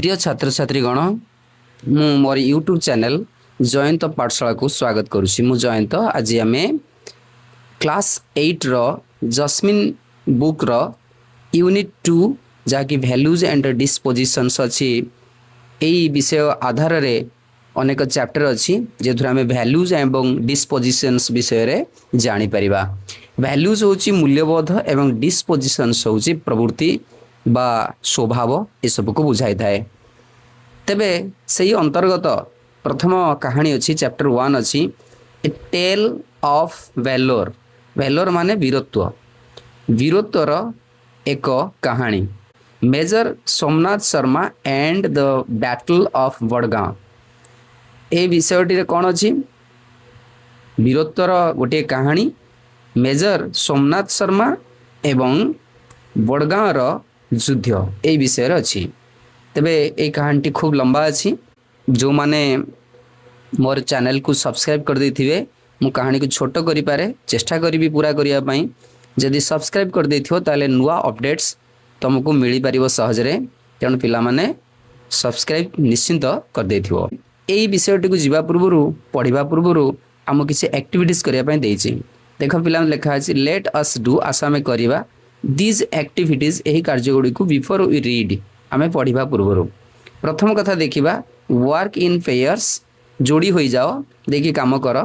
प्रिय छात्र छात्री गण मु मोर यूट्यूब चैनल जयंत पाठशाला को स्वागत करुछि। मु जयंत आज आम क्लास 8 रो जस्मिन बुक रो यूनिट 2 जहाँकि वैल्यूज एंड डिस्पोजिशंस अच्छी यही विषय आधार रे अनेक चैप्टर अच्छी जो आम वैल्यूज एवं डिस्पोजिशंस विषय रे जानी परिबा। वैल्यूज होची मूल्यबोध एवं डिस्पोजिशंस होची प्रवृत्ति बा स्वभाव ये सब को बुझाई थाए। तेबे सही अंतर्गत प्रथम कहानी अच्छी चैप्टर 1 अच्छी a tale of valour. Valour माने वीरत्व, वीरत्वर एक कहानी। Major Somnath Sharma and the battle of Badgam ए विषयटी कौन अच्छी वीरत्वर गोटे कहानी। मेजर सोमनाथ शर्मा एवं वडगांव युद्ध ये विषय अच्छी। तेबे ये कहानी खूब लंबा अच्छी। जो माने मोर चैनल को सब्सक्राइब कर देथिबे मु कहानी को छोट करि पारे चेष्टा करी पूरा करिया पई। जदि सब्सक्राइब कर देथियो ताले नुआ अपडेट्स तुमको मिली परिबो सहज रे। तेणु पिला माने सब्सक्राइब निश्चिंत कर देथिबो। एई विषयटी को जीवा पूर्वरु पढ़िबा पूर्वरु आम किसी एक्टिविटीज करिया पई देइछि। देखो पिला लिखा अछि लेट अस डू आशा में करिबा दिस एक्टिविटीज यही कार्यगुड़ी को बिफोर वी रीड आमे पढ़िबा पूर्वरु। प्रथम कथा देखिबा वर्क इन पेयर्स जोड़ी हो जाओ देखि काम कर।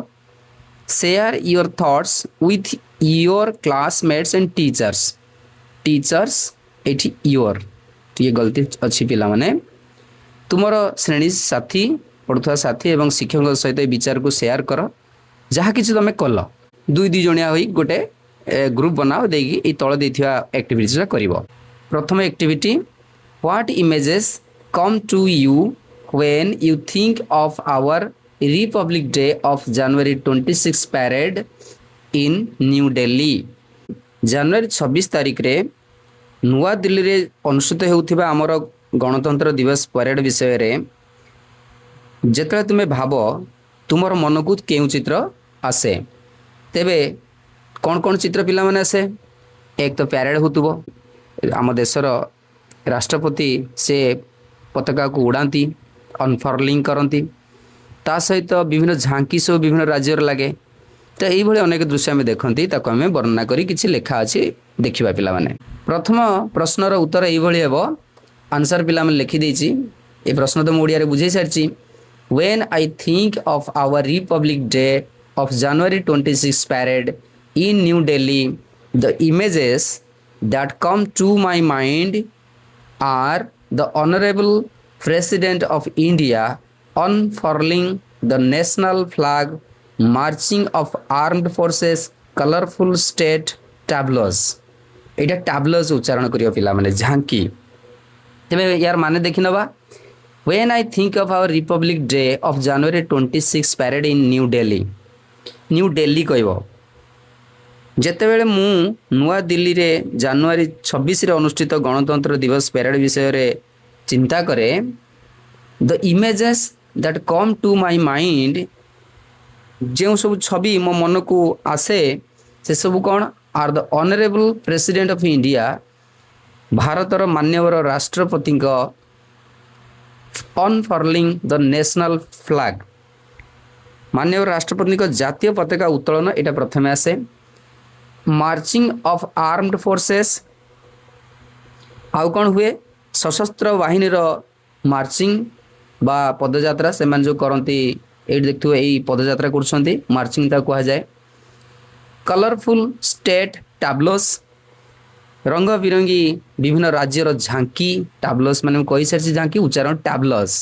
Share your thoughts with your classmates and teachers. Teachers एठी योर ये गलती अच्छी पिला माने तुमर श्रेणी साथी पढ़ुवा साथी एवं शिक्षक सहित विचार को शेयर कर। जहाँ किसी तुम कल दुई दुई जणिया होई गोटे ग्रुप बनाओ देगी तल देथिया एक्टिविटीज करिवो। प्रथम activity what images come to you when you think of our Republic day of January 26 parade in new Delhi. जनवरी 26 तारिख रे नुआ दिल्ली रे अनुष्ठित होउथिबा हमर गणतंत्र दिवस परेड विषय रे जेतले तुमे भाबो तुमर मन को केउ चित्र आसे। तेबे कौन कौन चित्र पिला माने आसे। एक तो पैरेड होतुबो आम देशर राष्ट्रपति से पताका को उड़ाती अनफर्लिंग करती ता सहित विभिन्न झांकी सब विभिन्न राज्यर लगे। तो यही अनेक दृश्य आम देखती आम वर्णना करी किछि लेखा अच्छी देखा पिला माने। प्रथम प्रश्नर उत्तर यही हे आंसर पिला माने लिखी देछि। ए प्रश्न तो मुझे ओडिया बुझे सारी। When I think of our Republic day of January 26 parade in New Delhi, the images that come to my mind are the Honorable President of India unfurling the national flag, marching of armed forces, colorful state tableaus। Etah tableaus उच्चारण करियो पिला माने झांकी। तेबे यार माने देखि नबा when I think of our Republic Day of January 26 parade in New Delhi, New Delhi कहबो जेतेबेले मु नुआ दिल्ली रे जनवरी 26 रे अनुष्ठित गणतंत्र दिवस परेड विषय रे चिंता करे the images that come to my mind जो सब छवि मो मन को आसे से सब कौन are the honourable president of India भारतर मान्यवर राष्ट्रपति अनफर्लिंग द नेशनल फ्लैग मान्यवर राष्ट्रपति जातीय पताका उत्तोलन एटा प्रथमे आसे। मार्चिंग ऑफ आर्म्ड फोर्सेस आउ कौन हुए सशस्त्र बाहिनी मार्चिंग बा पदयात्रा से जो करती ये देखु यही पदयात्रा कर मार्चिंग कह जाए। कलरफुल स्टेट टैब्लोस रंग बिरंगी विभिन्न राज्यर झांकी टैब्लोस माने कही सारी झांकी उच्चारण टैब्लोस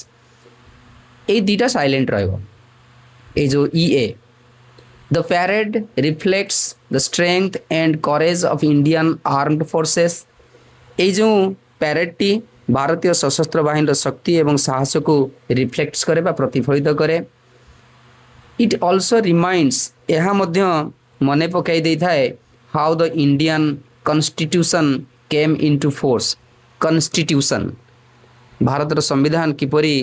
ये दुईटा साइलेंट रही जो ए। The parade reflects the strength and courage of Indian armed forces। ये जो पैरेड टी भारतीय सशस्त्र बाहिनी शक्ति एवं साहस को रिफ्लेक्ट करे बा प्रतिफलित करे। इट ऑल्सो रिमाइंड्स यह मध्य मने पकाई दे थाए how the Indian constitution came into force. Constitution भारतर संविधान किपरि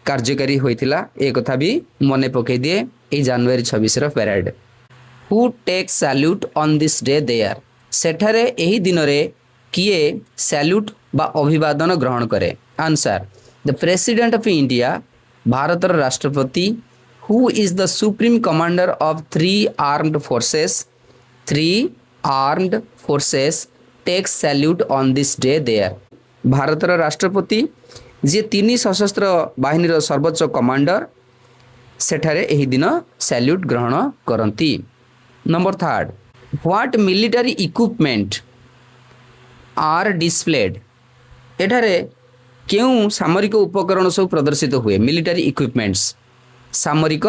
कार्यकारी होइथिला ए कथा भी मने पकाई दिए ए जनवरी 26 रो parade. Who take salute on this day there सेठारे एही दिन रे किए सैल्यूट बा अभिवादन ग्रहण करे। Answer the president of India भारतर राष्ट्रपति who is the supreme commander of three armed forces takes salute on this day there भारतर राष्ट्रपति जी तीन सशस्त्र बाहिनी सर्वोच्च कमांडर सेठारे एही दिन सैल्यूट ग्रहण करती। Number third what military equipment are displayed एठारे क्यों सामरिक उपकरण सब प्रदर्शित हुए मिलिटरी इक्विपमेंट्स सामरिक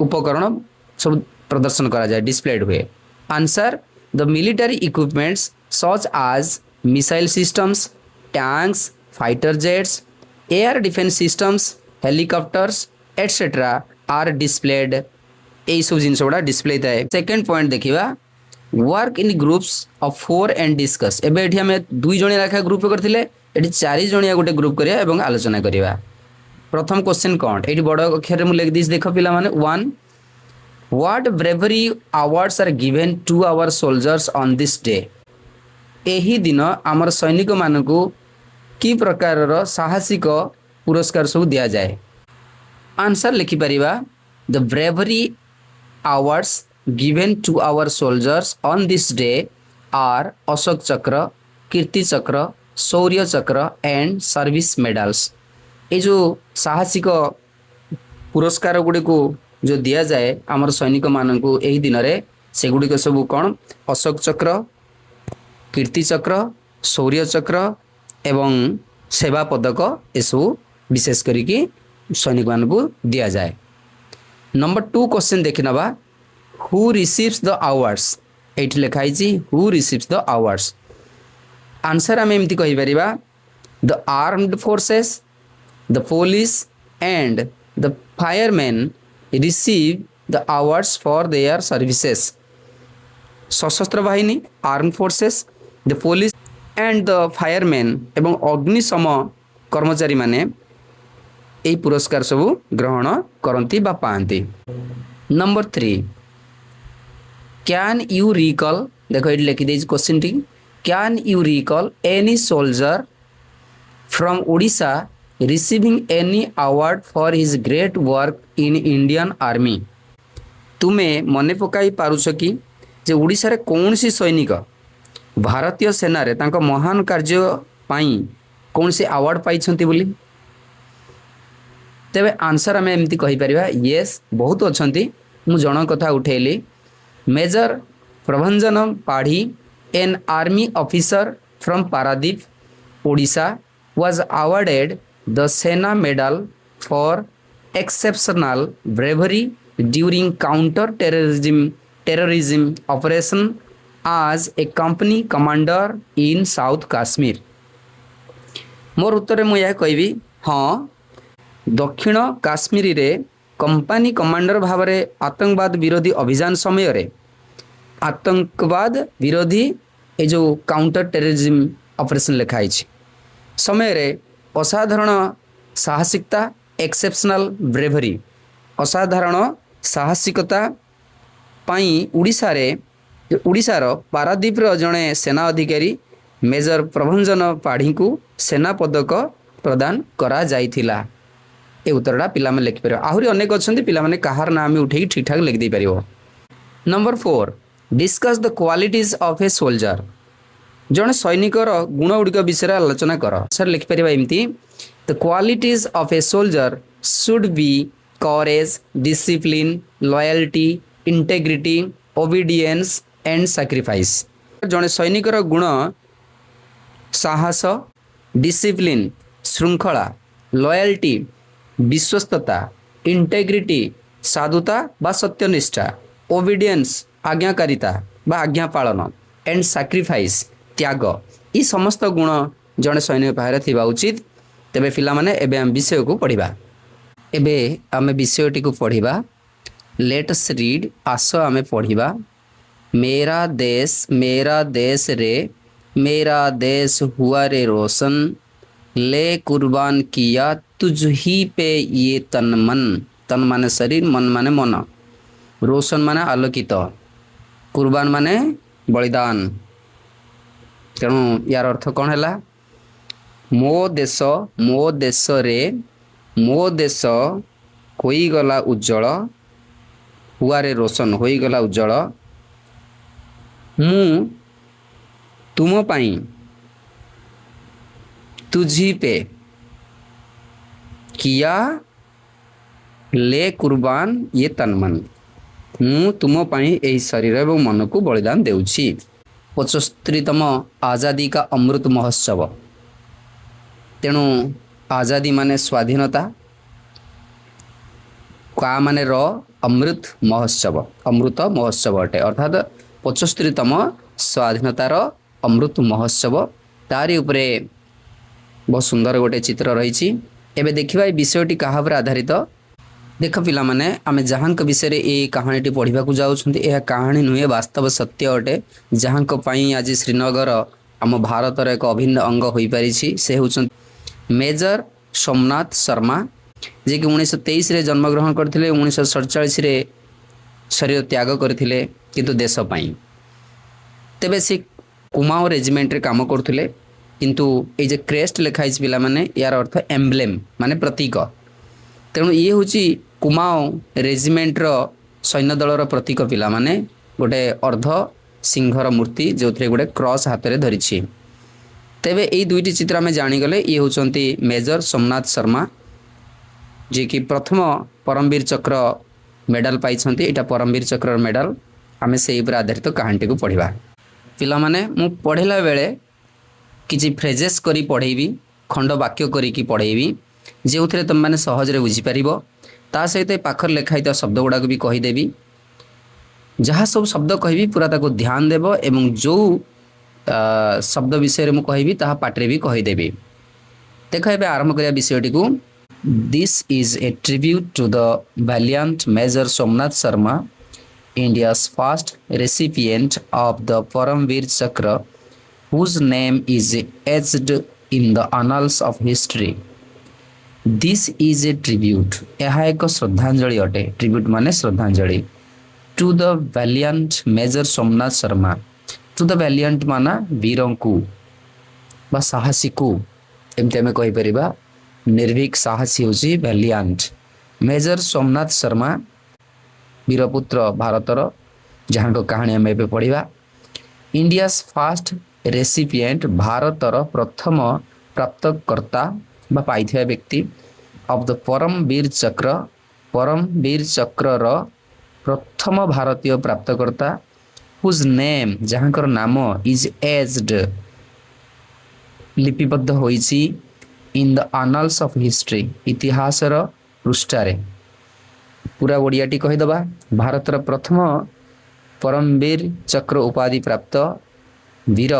उपकरण सब प्रदर्शन करा जाए डिस्प्लेड हुए। Answer the military equipments such as missile systems tanks fighter jets air defence systems helicopters etcetera are displayed यही सब जिन गुड़ा डिस्प्ले थाए। सेकेंड पॉइंट देखा work in groups of 4 and discuss एबे एठी हमें 2 जणिया लेखा ग्रुप करथिले एठी 4 जणिया गोटे ग्रुप करिया एवं आलोचना करिया। प्रथम क्वेश्चन कोन एठी बड़ अक्षर में लिख दिस देख पिला माने 1 what bravery awards are given to our soldiers on this day एही दिन आमर सैनिक मानकु की प्रकार साहसिक पुरस्कार सब दिया जाए। आंसर लिखि परिबा the bravery awards given to our soldiers on this day are Ashok Chakra Kirti चक्र शौर्य चक्र एंड सर्विस मेडल्स ये जो साहसिक पुरस्कार गुड़ी को जो दिया जाए आमर सैनिक मानकु एही दिन रे से गुड़ी को सब कौन अशोक चक्र कीर्ति चक्र शौर्य चक्र एवं सेवा पदक यसु विशेष करिकी सैनिक मानकु दिया जाए। नंबर 2 क्वेश्चन देखि नबा हु रिसीव्स द अवार्ड्स एठी लिखाई who receives the awards answer आम एमती कहि परिबा the armed forces the police and the fireman receive the awards for their services सशस्त्र बाहिनी armed forces the police and the fireman एवं अग्निशम कर्मचारी माने यही पुरस्कार सब ग्रहण करती बा पाती। नंबर 3 कैन यू रिकॉल देखो ये लिखी दे क्वेश्चन टी can you recall any soldier from Odisha receiving any award for his great work in Indian army तुम्हें मने पकाई पारुछ कि जे ओडिशा रे कौन सी सैनिक भारतीय सेना रे तांको महान कार्य पाई कौन सी अवार्ड पाई छंती बोली तेरे आंसर आम एमती कहीपर येस बहुत अच्छा मु जन कथा उठेली major Prabhanjan Padhi an army officer from Paradip Odisha was awarded the Sena medal for exceptional bravery during counter terrorism operation as a company commander in south Kashmir मोर उत्तर में यह कहि हाँ दक्षिण काश्मीर रे कंपनी कमांडर भाव में आतंकवाद विरोधी अभियान समय रे आतंकवाद विरोधी ये जो काउंटर टेररिज्म ऑपरेशन लिखाई समय रे असाधारण साहसिकता एक्सेप्शनल ब्रेवरी असाधारण साहसिकता पाई उड़ीसार पारादीप जड़े सेना अधिकारी मेजर प्रभंजन पाढ़ी को सेना पदक प्रदान करा जाइथिला ए उत्तरटा पिला में लिखिपर आहरी अनेक अच्छा पिलाने कहार नाम उठे ठीक ठाक लिखि पार। Number 4 discuss the qualities of a soldier जड़े सैनिकर गुण गुड़िक विषय आलोचना कर सर लिखिपर एमती the qualities of a soldier should be courage discipline loyalty integrity obedience and sacrifice जड़े सैनिकर गुण साहस डिसिप्लिन श्रृंखला लॉयल्टी विश्वस्तता इंटेग्रिटी साधुता बा सत्यनिष्ठा ओबीडियंस आज्ञाकारिता बा आज्ञा पालन एंड सैक्रिफाइस त्याग ये समस्त गुण जड़े सैनिक पाखे थिबा उचित। तेबे पिला माने एबे हम विषय को पढ़िबा एबे आमे विषयटी को पढ़िबा लेट्स रीड आस आमे पढ़िबा मेरा देश रे मेरा देश हुआ रे रोशन ले कुर्बान किया तुझ ही पे ये तन माने शरीर मन माने मन रोशन माने आलोकित कुर्बान माने बलिदान तेणु यार अर्थ कौन है ମୋ ଦେଶରେ ମୋ ଦେଶ ହୋଇଗଲା ଉଜ୍ଜଳ ହୁଆରେ ରୋଶନ ହୋଇଗଲା ଉଜ୍ଜଳ ମୁଁ ତୁମ ପାଇଁ तुझी पे किया ले कुर्बान ये तनमन ମୁଁ ତୁମ ପାଇଁ ଏହି ଶରୀର ଏବଂ ମନକୁ ବଳିଦାନ ଦେଉଛି। 75ତମ ଆଜାଦୀ କା ଅମୃତ ମହୋତ୍ସବ। ତେଣୁ ଆଜାଦୀ ମାନେ ସ୍ୱାଧୀନତା, କା ମାନେ ର ଅମୃତ ମହୋତ୍ସବ ଅଟେ। ଅର୍ଥାତ୍ 75ତମ ସ୍ୱାଧୀନତାର ଅମୃତ ମହୋତ୍ସବ। ତାରି ଉପରେ ବହୁତ ସୁନ୍ଦର ଗୋଟେ ଚିତ୍ର ରହିଛି। ଏବେ ଦେଖିବା ଏ ବିଷୟଟି କାହା ଉପରେ ଆଧାରିତ। ଦେଖ ପିଲାମାନେ, ଆମେ ଯାହାଙ୍କ ବିଷୟରେ ଏ କାହାଣୀଟି ପଢ଼ିବାକୁ ଯାଉଛନ୍ତି, ଏହା କାହାଣୀ ନୁହେଁ, ବାସ୍ତବ ସତ୍ୟ ଅଟେ। ଯାହାଙ୍କ ପାଇଁ ଆଜି ଶ୍ରୀନଗର ଆମ ଭାରତର ଏକ ଅଭିନ୍ନ ଅଙ୍ଗ ହୋଇପାରିଛି, ସେ ହେଉଛନ୍ତି ମେଜର ସୋମନାଥ ଶର୍ମା, ଯିଏକି 1923ରେ ଜନ୍ମଗ୍ରହଣ କରିଥିଲେ। 1947ରେ ଶରୀର ତ୍ୟାଗ କରିଥିଲେ, କିନ୍ତୁ ଦେଶ ପାଇଁ। ତେବେ ସେ କୁମାଓ ରେଜିମେଣ୍ଟରେ କାମ କରୁଥିଲେ। କିନ୍ତୁ ଏଇ ଯେ କ୍ରେଷ୍ଟ ଲେଖା ହେଇଛି ପିଲାମାନେ, ୟାର ଅର୍ଥ ଏମ୍ବ୍ଲେମ୍ ମାନେ ପ୍ରତୀକ। ତେଣୁ ଇଏ ହେଉଛି କୁମାଓ ରେଜିମେଣ୍ଟର ସୈନ୍ୟ ଦଳର ପ୍ରତୀକ। ପିଲାମାନେ ଗୋଟେ ଅର୍ଦ୍ଧ ସିଂହର ମୂର୍ତ୍ତି, ଯେଉଁଥିରେ ଗୋଟେ କ୍ରସ୍ ହାତରେ ଧରିଛି। ତେବେ ଏଇ ଦୁଇଟି ଚିତ୍ର ଆମେ ଜାଣିଗଲେ, ଇଏ ହେଉଛନ୍ତି ମେଜର ସୋମନାଥ ଶର୍ମା, ଯିଏକି ପ୍ରଥମ ପରମବୀର ଚକ୍ର ମେଡ଼ାଲ ପାଇଛନ୍ତି। ଏଇଟା ପରମବୀର ଚକ୍ରର ମେଡ଼ାଲ। ଆମେ ସେଇ ଉପରେ ଆଧାରିତ କାହାଣୀଟିକୁ ପଢ଼ିବା। ପିଲାମାନେ, ମୁଁ ପଢ଼ିଲା ବେଳେ କିଛି ଫ୍ରେଜେସ୍ କରି ପଢ଼େଇବି, ଖଣ୍ଡ ବାକ୍ୟ କରିକି ପଢ଼େଇବି, ଯେଉଁଥିରେ ତୁମେମାନେ ସହଜରେ ବୁଝିପାରିବ। ତା ସହିତ ପାଖରେ ଲେଖା ହେଇଥିବା ଶବ୍ଦ ଗୁଡ଼ାକ ବି କହିଦେବି। ଯାହା ସବୁ ଶବ୍ଦ କହିବି ପୁରା ତାକୁ ଧ୍ୟାନ ଦେବ ଏବଂ ଯେଉଁ ଶବ୍ଦ ବିଷୟରେ ମୁଁ କହିବି ତାହା ପାଟିରେ ବି କହିଦେବି। ଦେଖ, ଏବେ ଆରମ୍ଭ କରିବା ବିଷୟଟିକୁ। This is a tribute to the valiant Major Somnath Sharma, India's first recipient of the Paramveer Chakra, whose name is etched in the annals of history. This is a tribute. ଏହା ଏକ ଶ୍ରଦ୍ଧାଞ୍ଜଳି ଅଟେ। ଟ୍ରିବ୍ୟୁଟ୍ ମାନେ ଶ୍ରଦ୍ଧାଞ୍ଜଳି। To the valiant Major Somnath Sharma. To the valiant ମାନେ ବୀରଙ୍କୁ ବା ସାହସୀକୁ, ଏମିତି ଆମେ କହିପାରିବା। ନିର୍ଭୀକ ସାହସୀ ହେଉଛି ଭ୍ୟାଲିଆଣ୍ଟ। ମେଜର ସୋମନାଥ ଶର୍ମା, ବୀରପୁତ୍ର ଭାରତର, ଯାହାଙ୍କ କାହାଣୀ ଆମେ ଏବେ ପଢ଼ିବା। ଇଣ୍ଡିଆସ୍ ଫାଷ୍ଟ ରେସିପିଏଣ୍ଟ, ଭାରତର ପ୍ରଥମ ପ୍ରାପ୍ତକର୍ତ୍ତା ବା ପାଇଥିବା ବ୍ୟକ୍ତି। ଅଫ୍ ଦ ପରମବୀର ଚକ୍ର, ପରମବୀର ଚକ୍ରର ପ୍ରଥମ ଭାରତୀୟ ପ୍ରାପ୍ତକର୍ତ୍ତା। ହୁଜ୍ ନେମ୍, ଯାହାଙ୍କର ନାମ ଇଜ୍ ଏଜ୍ଡ, ଲିପିବଦ୍ଧ ହୋଇଛି। In the annals of history, ଇତିହାସର ପୃଷ୍ଠାରେ। ପୁରା ଓଡ଼ିଆଟି କହିଦେବା। ଭାରତର ପ୍ରଥମ ପରମବୀର ଚକ୍ର ଉପାଧି ପ୍ରାପ୍ତ ବୀର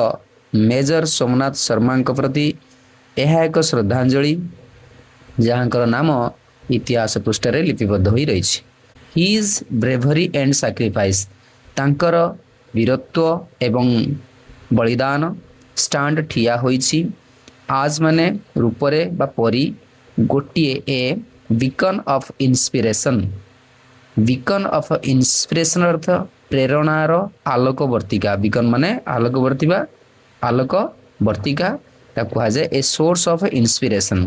ମେଜର ସୋମନାଥ ଶର୍ମାଙ୍କ ପ୍ରତି ଏହା ଏକ ଶ୍ରଦ୍ଧାଞ୍ଜଳି, ଯାହାଙ୍କର ନାମ ଇତିହାସ ପୃଷ୍ଠାରେ ଲିପିବଦ୍ଧ ହୋଇ ରହିଛି। ହିଜ୍ ବ୍ରେଭରି ଆଣ୍ଡ ସାକ୍ରିଫାଇସ୍, ତାଙ୍କର ବୀରତ୍ୱ ଏବଂ ବଳିଦାନ। ଷ୍ଟାଣ୍ଡ, ଠିଆ ହୋଇଛି। ଆଜ୍ ମାନେ ରୂପରେ ବା ପରି। ଗୋଟିଏ, ଏ beacon of inspiration. Beacon of inspiration ଅର୍ଥ ପ୍ରେରଣାର ଆଲୋକବର୍ତ୍ତିକା। ବିକନ୍ ମାନେ ଆଲୋକବର୍ତ୍ତିବା, ଆଲୋକବର୍ତ୍ତିକା ତାକୁ କୁହାଯାଏ। ଏ ସୋର୍ସ ଅଫ୍ ଇନ୍ସପିରେସନ୍,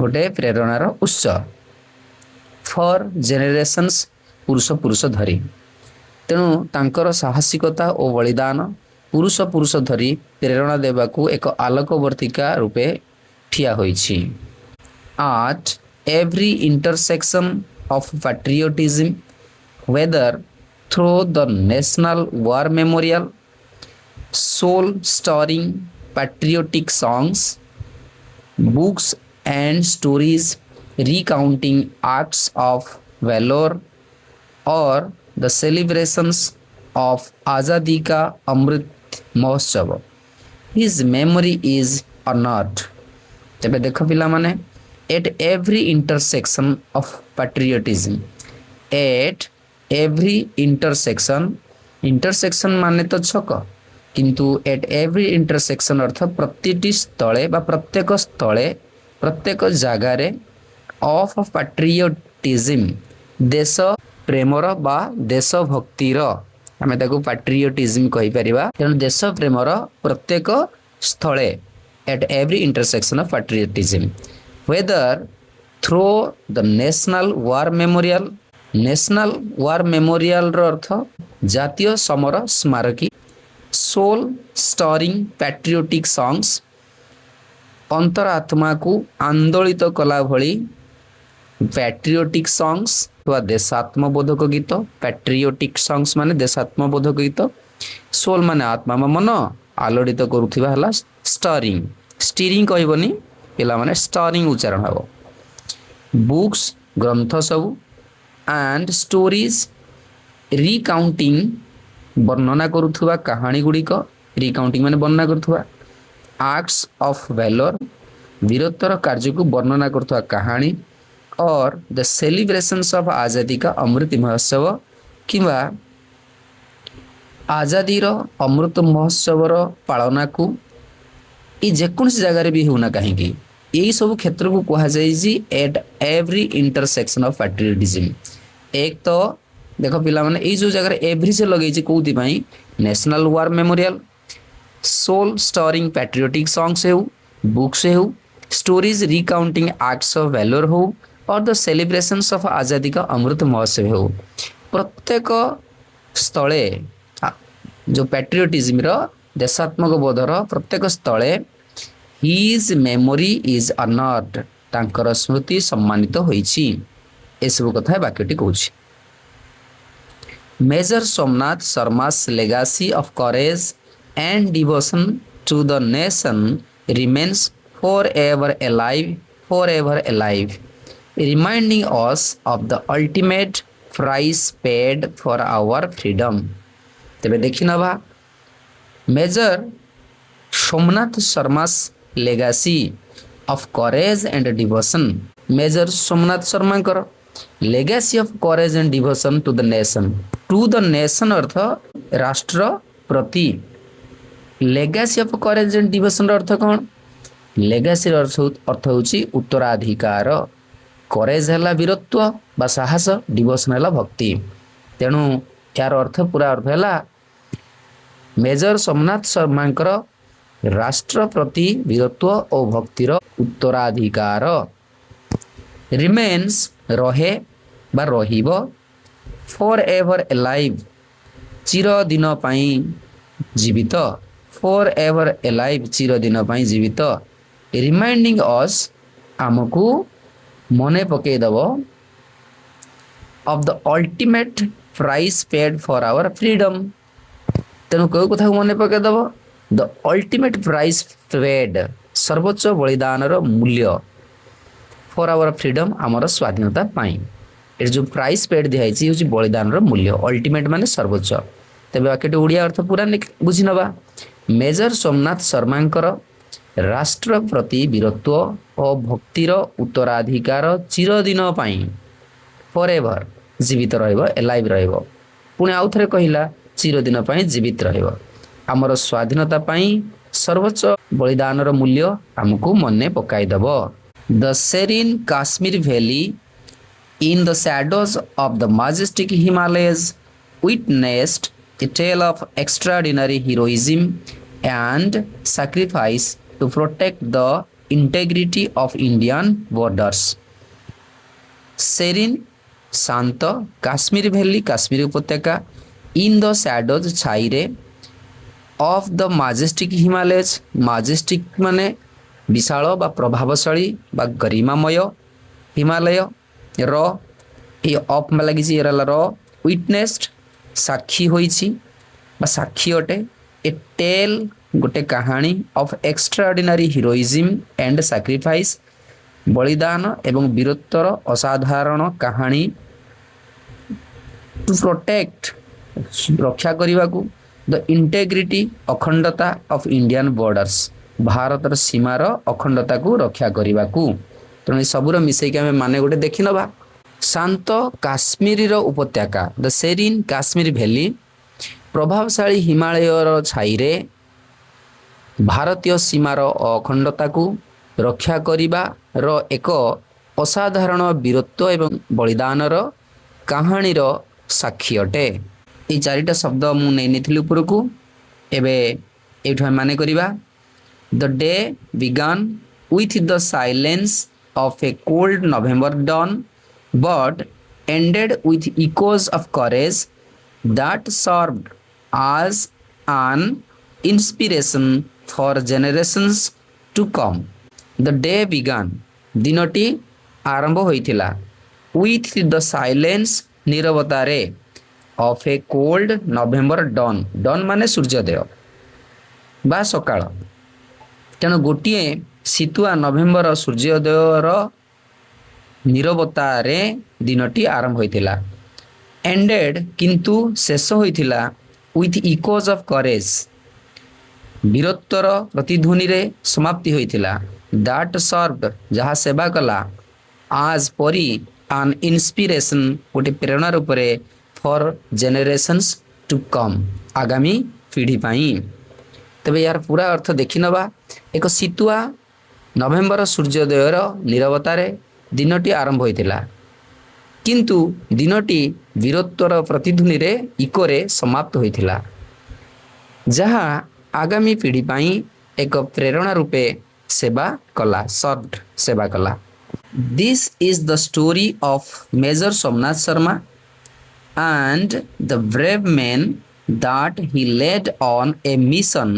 ଗୋଟେ ପ୍ରେରଣାର ଉତ୍ସ। ଫର୍ ଜେନେରେସନ୍ସ, ପୁରୁଷ ଧରି। ତେଣୁ ତାଙ୍କର ସାହସିକତା ଓ ବଳିଦାନ ପୁରୁଷ ଧରି ପ୍ରେରଣା ଦେବାକୁ ଏକ ଆଲୋକବର୍ତ୍ତିକା ରୂପେ ଠିଆ ହୋଇଛି। At every intersection of patriotism, whether through the National War Memorial, soul stirring patriotic songs, books and stories recounting acts of valor, or the celebrations of Azadi Ka Amrit Mahotsav, his memory is honored. ତେବେ ଦେଖ ପିଲାମାନେ, at every intersection of patriotism, at every intersection ମାନେ ତ ଛକ, କିନ୍ତୁ at every intersection ଅର୍ଥ ପ୍ରତିଟି ସ୍ଥଳେ ବା ପ୍ରତ୍ୟେକ ସ୍ଥଳେ, ପ୍ରତ୍ୟେକ ଜାଗାରେ, of patriotism, ଦେଶ ପ୍ରେମର ବା ଦେଶଭକ୍ତିର, ଆମେ ତାକୁ ପାଟ୍ରିଅଟିଜିମ୍ କହିପାରିବା। ତେଣୁ ଦେଶ ପ୍ରେମର ପ୍ରତ୍ୟେକ ସ୍ଥଳେ at every intersection of patriotism, whether through the national war memorial ର ଅର୍ଥ ଜାତୀୟ ସମର ସ୍ମାରକୀ, soul stirring patriotic songs, ଅନ୍ତରାତ୍ମାକୁ ଆନ୍ଦୋଳିତ କଲା ଭଳି patriotic songs ବା ଦେଶାତ୍ମବୋଧକ ଗୀତ, patriotic songs ମାନେ ଦେଶାତ୍ମବୋଧକ ଗୀତ, soul ମାନେ ଆତ୍ମା ବା ମନ, ଆଲୋଡ଼ିତ କରୁଥିବା ହେଲା steering କହିବନି ପିଲାମାନେ steering ଉଚ୍ଚାରଣ ହେବ। ବୁକ୍ସ ଗ୍ରନ୍ଥ ସବୁ and stories recounting ବର୍ଣ୍ଣନା କରୁଥିବା କାହାଣୀ ଗୁଡ଼ିକ, recounting ମାନେ ବର୍ଣ୍ଣନା କରୁଥିବା, acts of valor ବୀରତ୍ୱର କାର୍ଯ୍ୟକୁ ବର୍ଣ୍ଣନା କରୁଥିବା କାହାଣୀ, or the celebrations of ଆଜାଦୀ का ଅମୃତ ମହୋତ୍ସବ କିମ୍ବା ଆଜାଦୀର ଅମୃତ ମହୋତ୍ସବର ପାଳନାକୁ ଏ ଯେକୌଣସି ଜାଗାରେ ବି ହେଉନା କାହିଁକି ଏହି ସବୁ କ୍ଷେତ୍ରକୁ କୁହାଯାଇଛି at every intersection of patriotism। ଏକ ତ ଦେଖ ପିଲାମାନେ ଏଇ ଯେଉଁ ଜାଗାରେ ଏଭ୍ରି ସେ ଲଗେଇଛି କେଉଁଥିପାଇଁ, national war memorial, soul stirring patriotic songs ହେଉ, ବୁକ୍ସ ହେଉ, stories recounting acts of valor ହେଉ, or the celebrations of ଆଜାଦୀ का ଅମୃତ ମହୋତ୍ସବ ହେଉ, ପ୍ରତ୍ୟେକ ସ୍ଥଳେ ଯେଉଁ ପ୍ୟାଟ୍ରିଅଟିଜିମର ଦେଶାତ୍ମକ ବୋଧର ପ୍ରତ୍ୟେକ ସ୍ଥଳେ his memory is honored ତାଙ୍କର ସ୍ମୃତି ସମ୍ମାନିତ ହୋଇଛି। ଏସବୁ କଥା ବାକ୍ୟଟି କହୁଛି। Major Somnath Sharma's legacy of courage and devotion to the nation remains forever alive, reminding us of the ultimate price paid for our freedom। ତେବେ ଦେଖି ନେବା Major Somnath Sharma's legacy of courage and devotion, Major Somnath ଶର୍ମାଙ୍କର legacy of courage and devotion to the nation ଅର୍ଥ ରାଷ୍ଟ୍ର ପ୍ରତି, legacy of courage and devotion ଅର୍ଥ କ'ଣ, legacy ଅର୍ଥ ହେଉଛି ଉତ୍ତରାଧିକାର, courage ହେଲା ବୀରତ୍ୱ ବା ସାହସ, devotion ହେଲା ଭକ୍ତି। ତେଣୁ ଏହାର ଅର୍ଥ ପୁରା ଅର୍ଥ ହେଲା ମେଜର ସୋମନାଥ ଶର୍ମାଙ୍କର ରାଷ୍ଟ୍ର ପ୍ରତି ବୀରତ୍ୱ ଓ ଭକ୍ତିର ଉତ୍ତରାଧିକାର, ରିମେନ୍ସ ରହେ ବା ରହିବ, ଫର୍ ଏଭର ଏଲାଇଭ୍ ଚିରଦିନ ପାଇଁ ଜୀବିତ, ଫର୍ ଏଭର ଏଲାଇଭ୍ ଚିରଦିନ ପାଇଁ ଜୀବିତ, ରିମାଇଣ୍ଡିଂ ଅସ୍ ଆମକୁ ମନେ ପକାଇଦେବ of the ultimate price paid for our freedom. ତେଣୁ କେଉଁ କଥାକୁ ମନେ ପକାଇଦେବ, ଦ ଅଲ୍ଟିମେଟ୍ ପ୍ରାଇସ୍ ପେଡ୍ ସର୍ବୋଚ୍ଚ ବଳିଦାନର ମୂଲ୍ୟ, ଫର୍ ଆୱାର ଫ୍ରିଡମ୍ ଆମର ସ୍ୱାଧୀନତା ପାଇଁ। ଏଠି ଯେଉଁ ପ୍ରାଇସ୍ ପେଡ୍ ଦିଆହେଇଛି ହେଉଛି ବଳିଦାନର ମୂଲ୍ୟ, ଅଲ୍ଟିମେଟ୍ ମାନେ ସର୍ବୋଚ୍ଚ। ତେବେ ବାକ୍ୟଟି ଓଡ଼ିଆ ଅର୍ଥ ପୁରା ବୁଝି ନେବା। ମେଜର ସୋମନାଥ ଶର୍ମାଙ୍କର ରାଷ୍ଟ୍ର ପ୍ରତି ବୀରତ୍ୱ ଓ ଭକ୍ତିର ଉତ୍ତରାଧିକାର ଚିରଦିନ ପାଇଁ, ଫର୍ ଏଭର ଜୀବିତ ରହିବ, ଏଲାଇଭ୍ ରହିବ। ପୁଣି ଆଉ ଥରେ କହିଲା ଚିରଦିନ ପାଇଁ ଜୀବିତ ରହିବ। ଆମର ସ୍ୱାଧୀନତା ପାଇଁ ସର୍ବୋଚ୍ଚ ବଳିଦାନର ମୂଲ୍ୟ ଆମକୁ ମନେ ପକାଇଦେବ। The serene Kashmir valley in the shadows of the majestic Himalayas witnessed a tale of extraordinary heroism and sacrifice to protect the integrity of Indian borders। सेरिन शांत, काश्मीर भैली काश्मीर उपत्यका, इन द shadows छाईरे, of the majestic Himalayas majestic माने विशाल बा प्रभावशाली बा गरिमामय हिमालय र ये अफ में लगी र विटनेस्ड साक्षी होइछि बा साक्षी अटे, ए टेल गोटे कहानी ऑफ एक्स्ट्राऑर्डिनरी हिरोइज्म एंड सैक्रिफाइस बलिदान एवं वीरत्वर असाधारण कहानी, टू प्रोटेक्ट रक्षा करने को, द इंटेग्रिटी अखंडता ऑफ इंडियन बॉर्डर्स भारतर सीमार अखंडता को रक्षा करने को। तेणु सबूर मिसेक आम माने गोटे देखी नवा। शांत काश्मीर उपत्यका द सेरिन काश्मीर भैली प्रभावशाली हिमालय छाईरे भारतीय सीमार अखंडता को रक्षा करिबार एक असाधारण वीरत्व एवं बलिदानर कहानीर साक्षी अटे। ये चारिटा शब्द मुझे उपरकू एवं ये माने करिबा The day began with the silence of a cold November dawn, but ended with echoes of courage that served as an inspiration for generations to come. The day began, ଦିନଟି ଆରମ୍ଭ ହୋଇଥିଲା with the silence, ନିରବତାରେ of a cold November dawn. dawn ମାନେ ସୂର୍ଯ୍ୟୋଦୟ ବା ସକାଳ। ତେଣୁ ଗୋଟିଏ ଶୀତୁଆ November ସୂର୍ଯ୍ୟୋଦୟର ନିରବତାରେ ଦିନଟି ଆରମ୍ଭ ହୋଇଥିଲା। ended କିନ୍ତୁ ଶେଷ ହୋଇଥିଲା with echoes of courage, ବୀରତ୍ୱର ପ୍ରତିଧ୍ୱନିରେ ସମାପ୍ତି ହୋଇଥିଲା। that served ଯାହା ସେବା କଲା as ପରି an inspiration ଗୋଟେ ପ୍ରେରଣା ରୂପରେ for generations to come ଆଗାମୀ ପିଢ଼ି ପାଇଁ। ତେବେ ଏହାର ପୁରା ଅର୍ଥ ଦେଖିନେବା। ଏକ ଶୀତୁଆ ନଭେମ୍ବର ସୂର୍ଯ୍ୟୋଦୟର ନିରବତାରେ ଦିନଟି ଆରମ୍ଭ ହୋଇଥିଲା, କିନ୍ତୁ ଦିନଟି ବୀରତ୍ୱର ପ୍ରତିଧ୍ୱନିରେ ଇକୋରେ ସମାପ୍ତ ହୋଇଥିଲା, ଯାହା ଆଗାମୀ ପିଢ଼ି ପାଇଁ ଏକ ପ୍ରେରଣା ରୂପେ ସେବା କଲା, ସର୍ଭଡ୍ ସେବା କଲା। This is the story of Major Somnath Sharma and the brave men that he led on a mission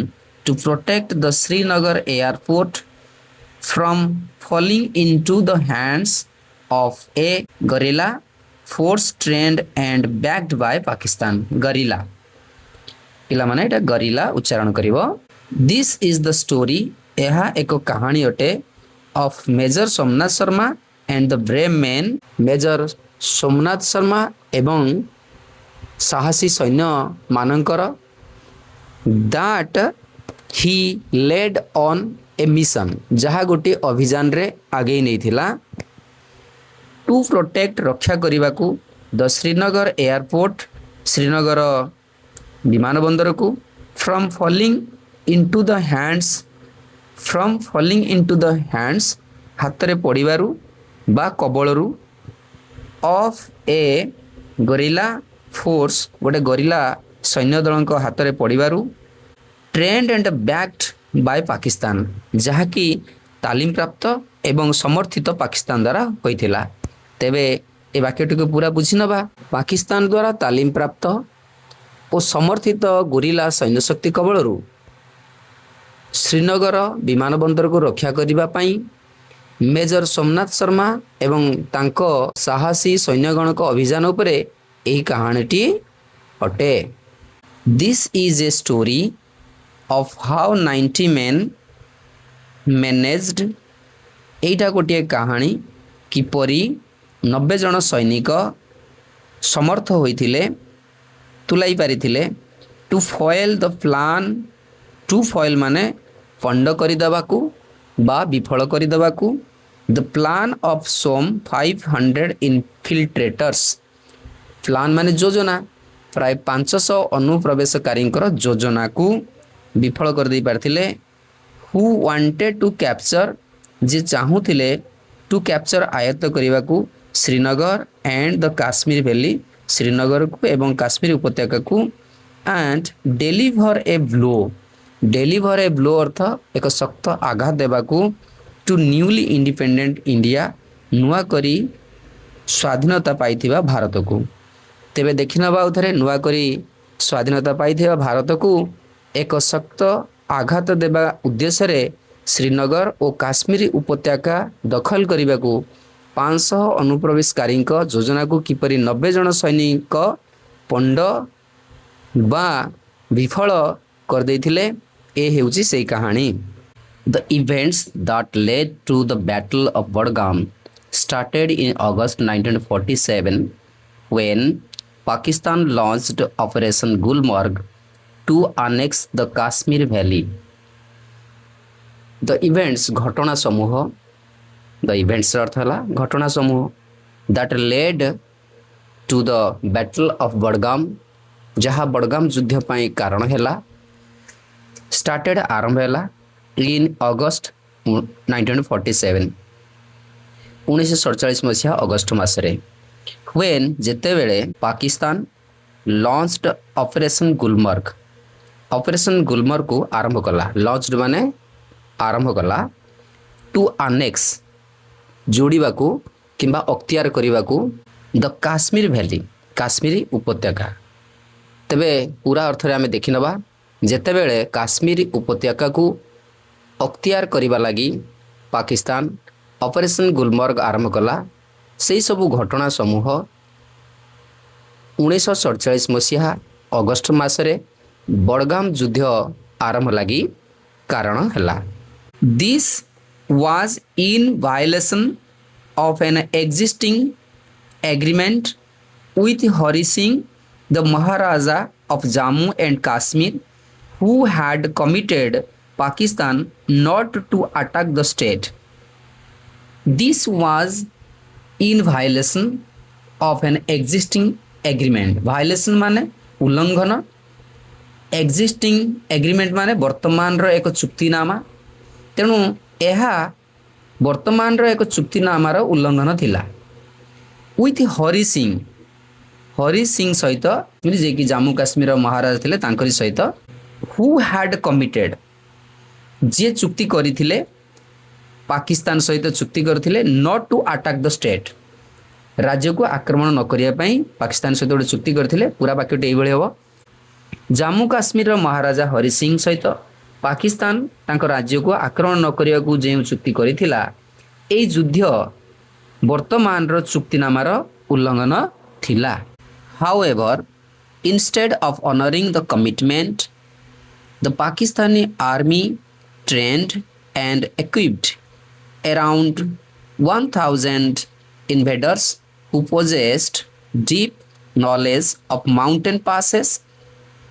to protect the Srinagar airport from falling into the hands of a guerrilla force trained and backed by Pakistan. Guerrilla ପିଲାମାନେ ଏଇଟା ଗରିଲା ଉଚ୍ଚାରଣ କରିବ। This is the story, ଏହା ଏକ କାହାଣୀ ଅଟେ of major Somnath Sharma and the brave men, major Somnath Sharma ଏବଂ ସାହସୀ ସୈନ୍ୟମାନଙ୍କର, that he led on a mission, ଯାହା ଗୋଟିଏ ଅଭିଯାନରେ ଆଗେଇ ନେଇଥିଲା, ଟୁ ପ୍ରୋଟେକ୍ଟ ରକ୍ଷା କରିବାକୁ, ଦ ଶ୍ରୀନଗର ଏୟାରପୋର୍ଟ ଶ୍ରୀନଗର ବିମାନ ବନ୍ଦରକୁ, from falling into the hands ହାତରେ ପଡ଼ିବାରୁ ବା କବଳରୁ, ଅଫ୍ ଏ ଗରିଲା ଫୋର୍ସ ଗୋଟେ ଗରିଲା ସୈନ୍ୟ ଦଳଙ୍କ ହାତରେ ପଡ଼ିବାରୁ, ଟ୍ରେଣ୍ଡ ଆଣ୍ଡ ବ୍ୟାକ୍ଡ ବାଇ ପାକିସ୍ତାନ, ଯାହାକି ତାଲିମ ପ୍ରାପ୍ତ ଏବଂ ସମର୍ଥିତ ପାକିସ୍ତାନ ଦ୍ୱାରା ହୋଇଥିଲା। ତେବେ ଏ ବାକ୍ୟଟିକୁ ପୁରା ବୁଝିନେବା। ପାକିସ୍ତାନ ଦ୍ୱାରା ତାଲିମ ପ୍ରାପ୍ତ ଓ ସମର୍ଥିତ ଗୋରିଲା ସୈନ୍ୟଶକ୍ତି କବଳରୁ ଶ୍ରୀନଗର ବିମାନ ବନ୍ଦରକୁ ରକ୍ଷା କରିବା ପାଇଁ ମେଜର ସୋମନାଥ ଶର୍ମା ଏବଂ ତାଙ୍କ ସାହସୀ ସୈନ୍ୟଗଣଙ୍କ ଅଭିଯାନ ଉପରେ ଏହି କାହାଣୀଟି ଅଟେ। This is a story of how 90 men managed, ଏଇଟା ଗୋଟିଏ କାହାଣୀ କିପରି 90 ଜଣ ସୈନିକ ସମର୍ଥ ହୋଇଥିଲେ, ତୁଲାଇ ପାରିଥିଲେ, ଟୁ ଫଏଲ୍ ଦ ପ୍ଲାନ୍, ଟୁ ଫଏଲ୍ ମାନେ ପଣ୍ଡ କରିଦେବାକୁ ବା ବିଫଳ କରିଦେବାକୁ, ଦ ପ୍ଲାନ୍ ଅଫ୍ ସୋମ୍ 500 ଇନଫିଲ୍ଟ୍ରେଟର୍ସ, ପ୍ଲାନ୍ ମାନେ ଯୋଜନା, ପ୍ରାୟ 500 ଅନୁପ୍ରବେଶକାରୀଙ୍କର ଯୋଜନାକୁ ବିଫଳ କରିଦେଇ ପାରିଥିଲେ। ହୁ ୱାଣ୍ଟେଡ୍ ଟୁ କ୍ୟାପଚର, ଯିଏ ଚାହୁଁଥିଲେ ଟୁ କ୍ୟାପଚର ଆୟତ୍ତ କରିବାକୁ, Srinagar and the Kashmir valley, ଶ୍ରୀନଗରକୁ ଏବଂ କାଶ୍ମୀର ଉପତ୍ୟକାକୁ, and deliver a blow, deliver a blow ଅର୍ଥ ଏକ ଶକ୍ତ ଆଘାତ ଦେବାକୁ, ଟୁ ନ୍ୟୁଲି ଇଣ୍ଡିପେଣ୍ଡେଣ୍ଟ ଇଣ୍ଡିଆ, ନୂଆ କରି ସ୍ୱାଧୀନତା ପାଇଥିବା ଭାରତକୁ। ତେବେ ଦେଖିନେବା ଆଉଥରେ, ନୂଆ କରି ସ୍ୱାଧୀନତା ପାଇଥିବା ଭାରତକୁ ଏକ ଶକ୍ତ ଆଘାତ ଦେବା ଉଦ୍ଦେଶ୍ୟରେ ଶ୍ରୀନଗର ଓ କାଶ୍ମୀର ଉପତ୍ୟକା ଦଖଲ କରିବାକୁ 500 ଅନୁପ୍ରବେଶକାରୀଙ୍କ ଯୋଜନାକୁ କିପରି 90 ଜଣ ସୈନିକ ପଣ୍ଡ ବା ବିଫଳ କରିଦେଇଥିଲେ, ଏ ହେଉଛି ସେଇ କାହାଣୀ। The events that led to the battle of Badgam started in August 1947 when Pakistan launched Operation Gulmarg to annex the Kashmir Valley. The events घटना समूह, the events अर्थ है घटना समूह that led to the battle of Budgam, जहाँ बड़गाम युद्ध पाई कारण है, started आरंभ है in August 1947 1947 मसीहा अगस्ट मासरे, when जेतेबेले Pakistan launched operation Gulmarg, operation Gulmarg को आरंभ कला। लॉन्च्ड माने आरंभ कला टू अनेक्स जोड़ाकू किंबा अख्तियार करने को द काश्मीर वैली काश्मीरी उपत्यका। तेबे पूरा अर्थ रे आमे देखि नबा जेतेबेले काश्मीरी उपत्यका को अख्तियार करने लगी पाकिस्तान ऑपरेशन गुलमर्ग आरंभ कला से सबू घटना समूह 1947 मसीहा अगस्ट मासरे बड़गाम युद्ध आरंभ लगी कारण हला। This was in violation of an existing agreement with Hari Singh, the Maharaja of Jammu and Kashmir, who had committed Pakistan not to attack the state. This was in violation of an existing agreement. Violation माने उल्लंघन, existing agreement माने वर्तमान रो एक चुक्तिनामा। तेणु यह वर्तमान रो एक चुक्तिनामार उल्लंघन थिला विथ हरि सिंह सहित जे कि जम्मू काश्मीर महाराज थिले तांकरी सहित हु हैड कमिटेड जे चुक्ति करथिले पाकिस्तान सहित चुक्ति करथिले not to attack the state राज्य को आक्रमण न करिया पई पाकिस्तान सहित गोटे चुक्ति करथिले। पूरा वाक्यटी एई भଳି हबो जम्मू काश्मीर महाराजा हरि सिंह सहित पाकिस्तान तांको राज्य को आक्रमण न करिया को जे चुक्ति करिथिला एई युद्ध वर्तमान रो चुक्तिनामार उल्लंघन थिला। However instead of honouring the commitment the Pakistani army trained and equipped around 1000 invaders who possessed deep knowledge of mountain passes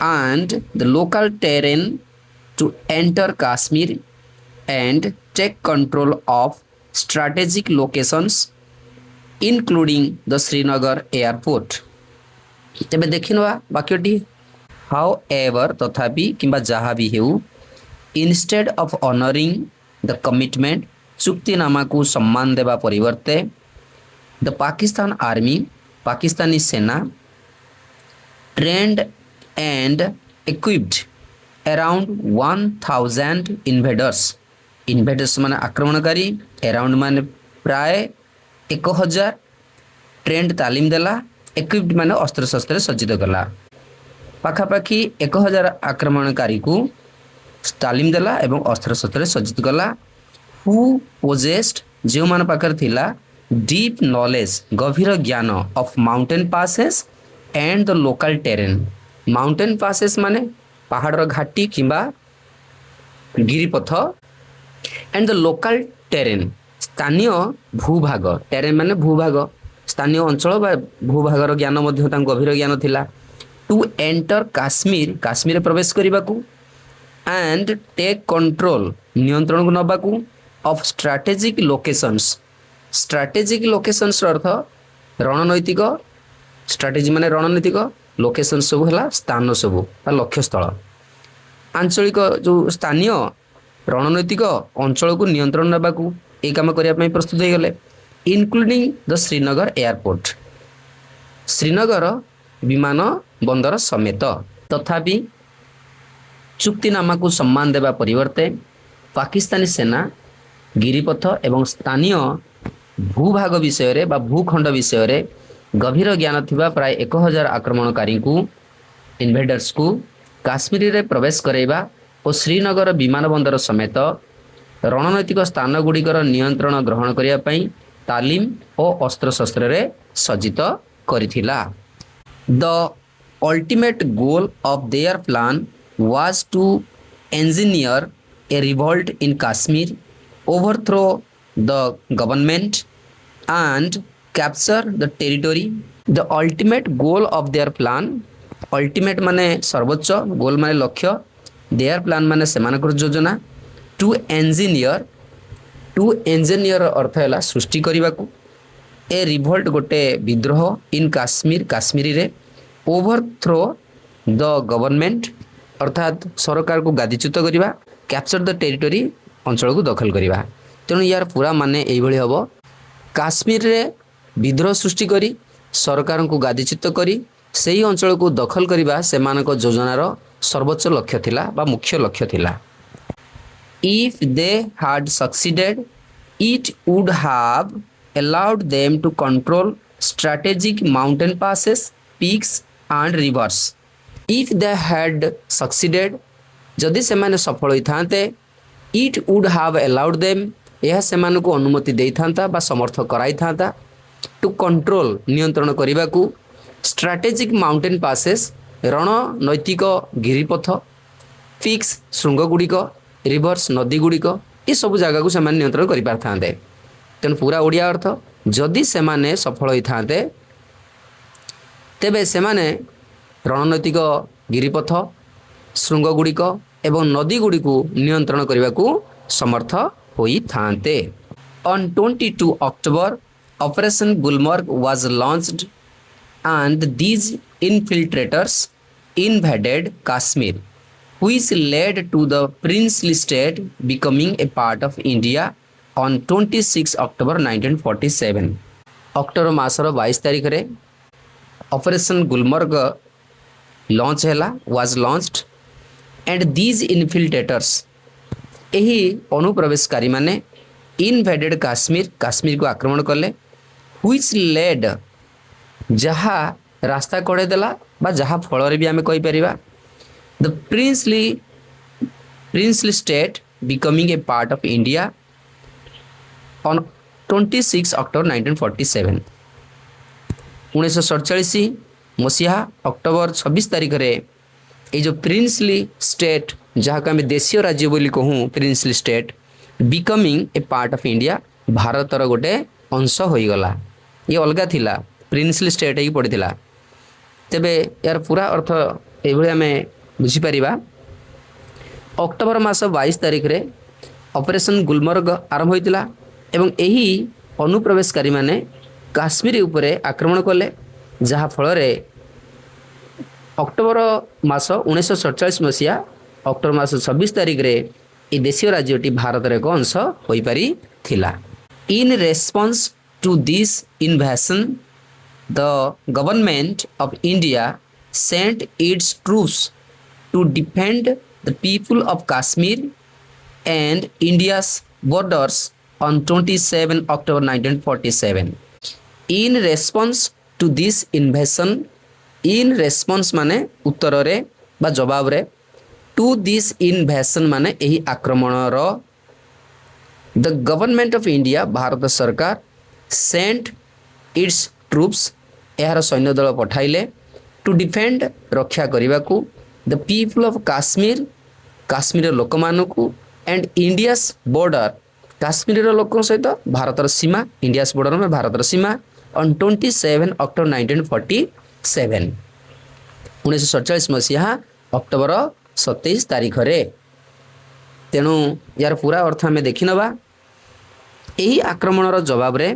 and the local terrain to enter Kashmir and take control of strategic locations including the Srinagar airport। तेबे देखिनवा वाक्यटी however तथापि किंबा जहाँ भी हेउ instead of honoring the commitment चुक्तिनामा को सम्मान देवा परिवर्ते the Pakistan army Pakistani सेना trained and equipped around 1000 invaders माने आक्रमणकारी अराउंड माने प्राय 1000 ट्रेंड तालीम देला equipped माने अस्त्र शस्त्र सज्जित कला पाखापाखी 1000 आक्रमणकारी को तालीम देला एवं अस्त्र शस्त्र सज्जित कला। हु पोजेस्ड जो मान पाकर थिला डीप नॉलेज गभीर ज्ञान of mountain passes and the local terrain. Mountain passes माने पहाड़ घाटी किंबा गिरिपथ एंड द लोकल टेरेन स्थानीय भूभाग टेरेन माने भूभाग स्थानीय अंचल बा भूभागर ज्ञान मध्य तांको गभीर ज्ञान थिला। टू एंटर काश्मीर काश्मीर प्रवेश करबाकू एंड टेक कंट्रोल नियंत्रण को नबाकू ऑफ स्ट्रैटेजिक लोकेशंस अर्थ रणनैतिक स्ट्रैटेजी माने रणनीतिक लोकेशन सब है स्थान सब लक्ष्य स्थल आंचलिक जो स्थानीय रणनैतिक अंचल को नियंत्रण नबाकू ए काम करने प्रस्तुत हो गले including the Srinagar airport Srinagar विमान बंदर समेत। तथापि चुक्तिनामा को सम्मान देवा परिवर्ते पाकिस्तानी सेना गिरिपथ एवं स्थानीय भूभाग विषय रे बा भूखंड विषय रे गभीर ज्ञान थिबा प्राय 1000 आक्रमणकारी को इन्वेडर्स को काश्मीर रे प्रवेश कराइबा और श्रीनगर विमान बंदर समेत रणनैतिक स्थान गुड़िकर नियंत्रण ग्रहण करिया पई तालीम और अस्त्र शस्त्र रे सज्जित करिथिला। The ultimate goal of their plan was to engineer a revolt in Kashmir, overthrow the government and capture the territory. The ultimate goal of their plan, ultimate माने सर्वोच्च, गोल माने लक्ष्य, their plan माने सेमानकर योजना, to engineer अर्थ है सृष्टि करने ए revolt गोटे विद्रोह इन काश्मीर काश्मीरी रे ओवरथ्रो द गवर्नमेंट अर्थात सरकार को गादीच्युत करवा कैप्चर द टेरिटोरी अंचल को दखल करवा। तेणु यार पूरा माने एभली हम काश्मीर रे विद्रोह सृष्टि करी सरकार को गादीच्युत करी सही अंचल को दखल करवा सेमानक योजनार सर्वोच्च लक्ष्य थिला बा मुख्य लक्ष्य थिला। If they had succeeded, it would have allowed them to control strategic mountain passes, peaks, and rivers. If they had succeeded, जदि सेमाने सफल होइथांते, it would have allowed them, यह सेमानकु अनुमति देइथांता बा समर्थ कराइथांता टू कंट्रोल नियंत्रण करने स्ट्राटेजिक माउंटेन पासेस रणनैतिक गिरिपथ peaks श्रृंगगुड़िक रिवर्स नदीगुड़िक ये सब जगह को सेमाने नियंत्रण कर पारथांते। तेणु पूरा ओडिया अर्थ जदि सेमाने सफल होइथांते तेबे सेमाने रणनैतिक गिरिपथ श्रृंगगुड़िक एवं नदीगुड़िक नियंत्रण करने को समर्थ होइथांते। On 22 October, Operation Gulmarg was launched and these infiltrators invaded Kashmir, which led to the princely state becoming a part of India on 26 October 1947. October मासर 22 तारीख रे ऑपरेशन गुलमर्ग लॉन्च हैला वाज लॉन्च्ड एंड दीज इनफिल्ट्रेटर्स यही अनुप्रवेशकारी माने invaded Kashmir को आक्रमण कले which lead जहाँ रास्ता कड़े देला बा जहाँ फल भी आम कहीपर the princely state becoming a part of India on 26 October 1947 1947 मसीहा अक्टोबर 26 तारीख रे ये जो प्रिंसली स्टेट जहाँ को आम देशीय राज्य बोली कहूँ princely state becoming a part of India भारतर गोटे अंश होईगला ये अलगा थिला प्रिंसली स्टेट ही पड़ता तेबे यार पूरा अर्थ ये आम बुझीपर अक्टोबर मास 22 तारीख रे ऑपरेशन गुलमर्ग आरंभ होता एवं यही अनुप्रवेशकारी माने काश्मीर उपरे आक्रमण कले जहाँ फल अक्टोबर मास 1947 मसीहा अक्टोबर मास 26 तारीख रे ये देशीय राज्यटी भारत एक अंश हो पारी थिला। In response to this invasion the government of India sent its troops to defend the people of Kashmir and India's borders on 27 October 1947. In response to this invasion in response माने उत्तर रे बा जवाब रे टू दिस इन्वेशन माने यही आक्रमण the government of India Bharat सरकार सेंट इट्स ट्रूप्स यार सैन्य दल पठाइले टू डिफेंड रक्षा करने को द पीपल ऑफ काश्मीर लोक मानू एंड इंडिया's बॉर्डर काश्मीर लोक सहित भारतर सीमा इंडिया's बॉर्डर में भारतर सीमा ऑन 27 अक्टोबर 1947 1947 मसीहा अक्टोबर 27 तारीख रे। तेणु यार पूरा अर्थ आम देखी नवा यही आक्रमणर जवाब रे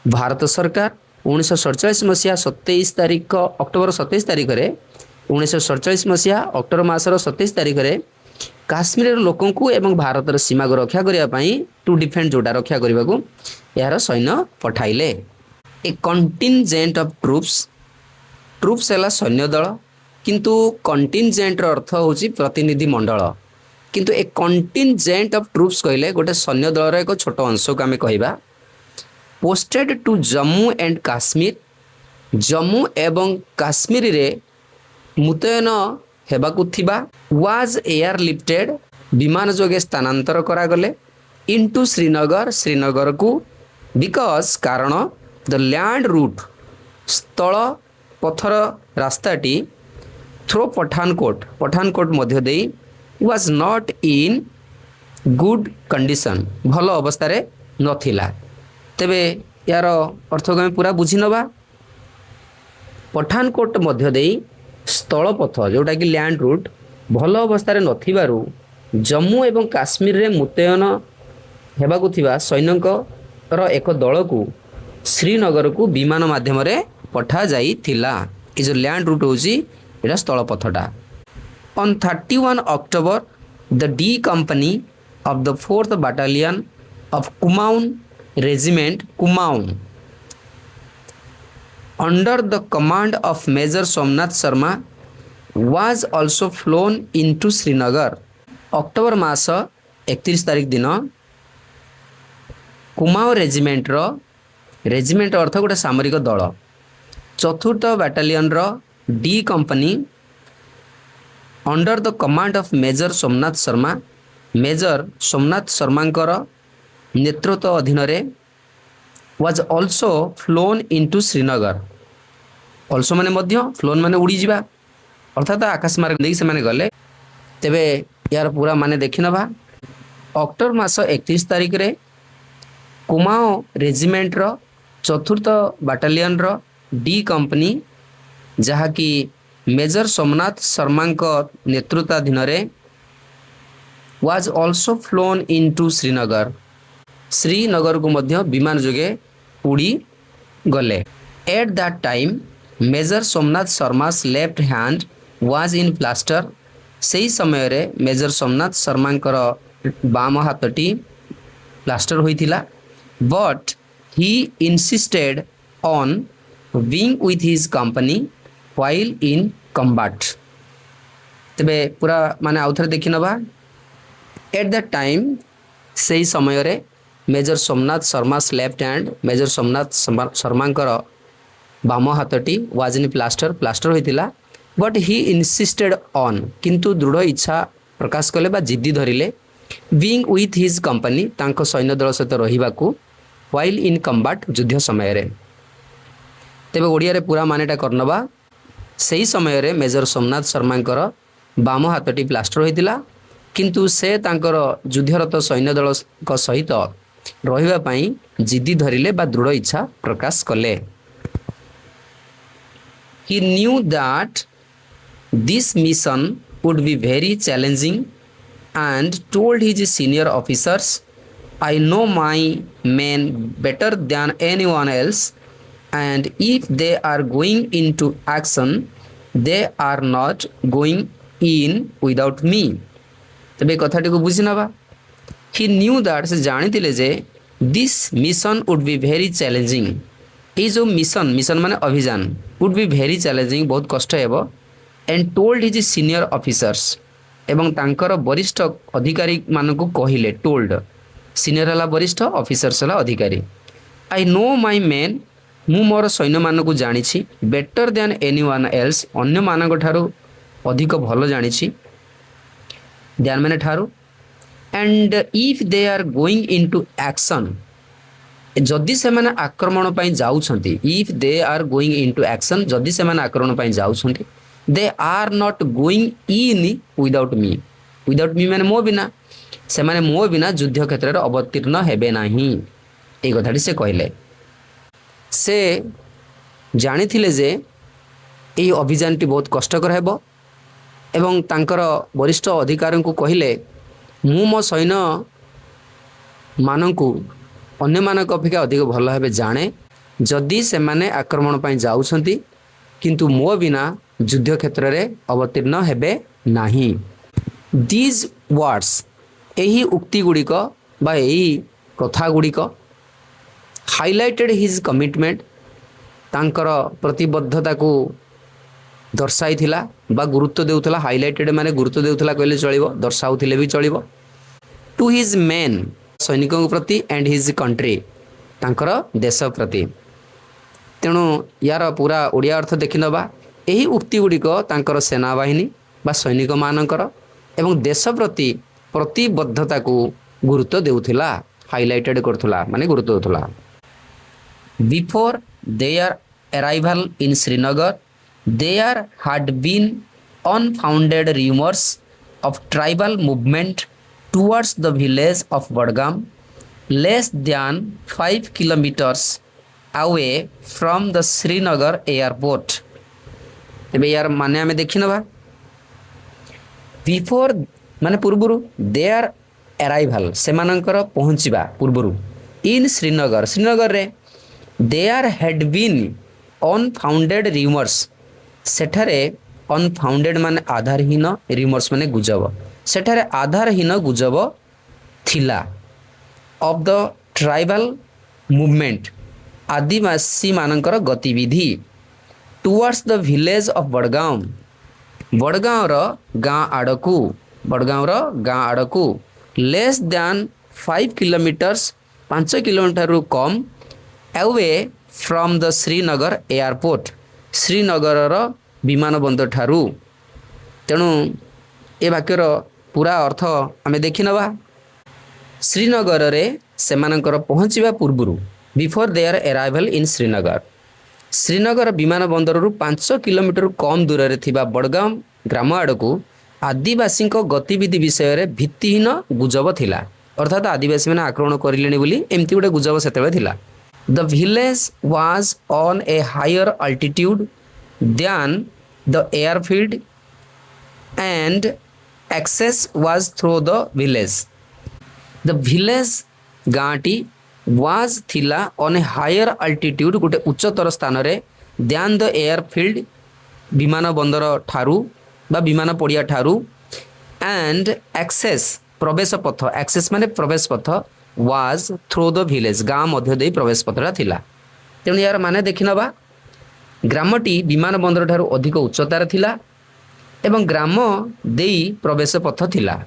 भारत सरकार 1947 मसीहा 27 तारीख अक्टोबर 27 तारीख रे 1947 मसीहा अक्टोबर मासर 27 तारीख रे काश्मीर लोकों को एवं भारतर सीमा को रक्षा करने टू डिफेंड जोटा रक्षा करने को यार सैन्य पठाइले। ए कंटिनजेंट ऑफ ट्रूप्स है सैन्य दल किंतु कंटिनजेंट अर्थ होची प्रतिनिधि मंडल किंतु ए कंटिनजेंट ऑफ ट्रूप्स कहले गोटे सैन्य दलर एक छोट अंश को आम कहवा posted to Jammu and Kashmir Jammu एवं काश्मीर रे मुतयन हेबाकु थिबा वाज एयर लिफ्टेड विमान जोगे स्थानांतर करागले इनटू श्रीनगर को बिकॉज कारण द लैंड रूट स्थल पथर रास्ताटी थ्रो पठानकोट मध्य they was not in good condition भल अवस्था रे नथिला। तेबे यार अर्थ को आम पूरा बुझी नवा पठानकोट मध्य दे स्थल पथ जोटा कि लैंड रूट भल अवस्था रे नथिबारु जम्मू एवं काश्मीर रे मुतयन हेबाकु थिबा सैन्यकर एक दल को श्रीनगर को विमान माध्यम रे पठा जाई थिला। ये जो लैंड रूट होची एटा स्थल पथटा। On 31 October the D company of the 4th Battalion of Kumaon Regiment Kumaon under the command of Major Somnath Sharma was also flown into Srinagar. October मास 31 तारिख दिन कुमाओ रेजिमेंट अर्थ गोटे सामरिक दल 4th battalion D company under the command of major Somnath Sharma नेतृत्व अधीन was also flown into Srinagar. Also माने मध्य फ्लोन माने उड़ी जिबा अर्थात आकाश मार्ग देख से गले। तेबे यार पूरा माने देखि नबा अक्टोबर मास 31 तारिख रे Kumaon regiment 4th battalion D company जहाँकि मेजर सोमनाथ शर्मा नेतृत्वाधीन was also flown into Srinagar को मध्य विमान जोगे उड़ी गले। At that time major Somnath Sharma's left hand was in plaster. सही समय रे मेजर सोमनाथ शर्मा बाम हाथटी प्लास्टर होइथिला। But he insisted on being with his company while in combat. तबे पूरा माने आउथरे देखि नबा एट दैट टाइम सही समय रे major Somnath Sharma's left hand major Somnath Sharma बाम हाथटी वाज इन प्लास्टर होइथिला। बट ही इंसिस्टेड ऑन किंतु दृढ़ इच्छा प्रकाश कले बा जिद्दी धरिले बीइंग विथ हिज कंपनी तांको सैन्य दल सहित रहिबाकू व्हाइल इन कम्बाट युद्ध समय रे। तेबे ओडिया रे पूरा मानेटा करनबा सही समय रे मेजर सोमनाथ शर्मा बाम हाथटी प्लास्टर होइतिला किंतु से तांकर युद्धरत सैन्य दल सहित रहिबा पई जिद्दी धरिले बा दृढ़ इच्छा प्रकाश कले। He knew that this mission would be very challenging and told his senior officers, I know my men better than anyone else and if they are going into action they are not going in without me। तबे कथाटी को बुझी नबा he knew that से जानिथिले जे this mission would be very challenging। ये जो mission माने अभियान would be very challenging बहुत कष्ट हेबो। And told his senior officers एवं तांकर वरिष्ठ अधिकारी मानकु कहिले टोल्ड सीनियर हला वरिष्ठ ऑफिसर्स हला अधिकारी। आई नो माय मेन मु मोर सैन्य मानकु जानिछि बेटर देन एनीवन एल्स अन्य मानक ठारू अधिक भलो जानिछि ध्यान माने ठारू। And if they are going into action जदि से माने आक्रमण पई जाउछंती if they are going into action जदि से माने आक्रमण पई जाउछंती they are not going in without me माने मो बिना से माने मो बिना युद्ध क्षेत्र रे अवतीर्ण हेबे नाही। ए कथाटी से कहले से जानिथिले जे ए अभियानटी बहुत कष्टकर हेबो एवं तांकर वरिष्ठ अधिकारी को कहले मु मो सैन्य मानकु अन्य मानक अपेक्षा अधिक भल भाव जाने जदि से माने आक्रमण पई जाउछंती किंतु मो बिना युद्ध क्षेत्र रे अवतीर्ण हेबे नाही। दीज वर्ड्स एही उक्ति गुड़िक बा एही कथा गुड़िक हाइलाइटेड हिज कमिटमेंट तांकर प्रतिबद्धता को दर्शाइथिला बा गुरुत्व देउथला। हाइलाइटेड माने गुरुत्व देउथला कहले चलिबो दर्शाउथिले भी चलिबो। टू हिज मेन सैनिकों प्रति एंड हिज कंट्री तांकर देश प्रति। तेणु यार पूरा ओडिया अर्थ देखि नबा एही उक्ति गुड़िक तांकर सेना बाहिनी बा सैनिक मानकर एवं देश प्रति प्रतिबद्धता को गुरुत्व देउथिला हाइलाइटेड करथुला माने गुरुत्व देउथुला। Before their arrival in Srinagar there had been unfounded rumours of tribal movement towards the village of Badgam, less than 5 kilometers away from the Srinagar airport। तबे यार माने हमें देखि नबा बिफोर माने पूर्वरु देयर अराइवल से मानकर पहुंचबा पूर्वरु इन श्रीनगर रे there had been unfounded rumours सेठारे अनफाउंडेड माने आधारहीन रूमर्स माने गुजब सेठारे आधारहीन गुजब थिला ऑफ द ट्राइबल मूवमेंट आदिवासी मानकर गतिविधि towards the village of Badgam Badgam गाँ आड़कू लेस दैन 5 किलोमीटर्स 5 किलोमीटर कम away from the Srinagar airport Srinagar विमान बंदर ठारू। तेणु ए वाक्यर पूरा अर्थ आमे देखि नबा। श्रीनगर रे सेमानकर पहुँचवा पूर्व before their arrival in Srinagar Srinagar विमान बंदर 5 किलोमीटर कम दूर रे थिबा बड़गाम ग्राम आड़कू आदिवासी गतिविधि विषय रे भित्तिहीन गुजब थिला। अर्थात आदिवासी मैंने आक्रमण करिलेनी बोली एमती गोटे गुजब सेतेबेले थिला। The village was on a higher altitude than the airfield and access was through the village. The village गाँटी वाज थिला ऑन ए हायर अल्टीट्यूड गोटे उच्चतर स्थान रे दैन द एयरफील्ड विमान बंदर ठारू बा विमान पड़िया ठारू एंड एक्सेस प्रवेश पथ एक्सेस माने प्रवेश पथ वाज थ्रू द विलेज गाँ मध्य दे प्रवेश पथटा थिला। तेणु यार माने देखि नबा ग्रामटी विमान बंदर ठारू अधिक उच्चतार थिला एवं ग्राम देई प्रवेश पथ थिला।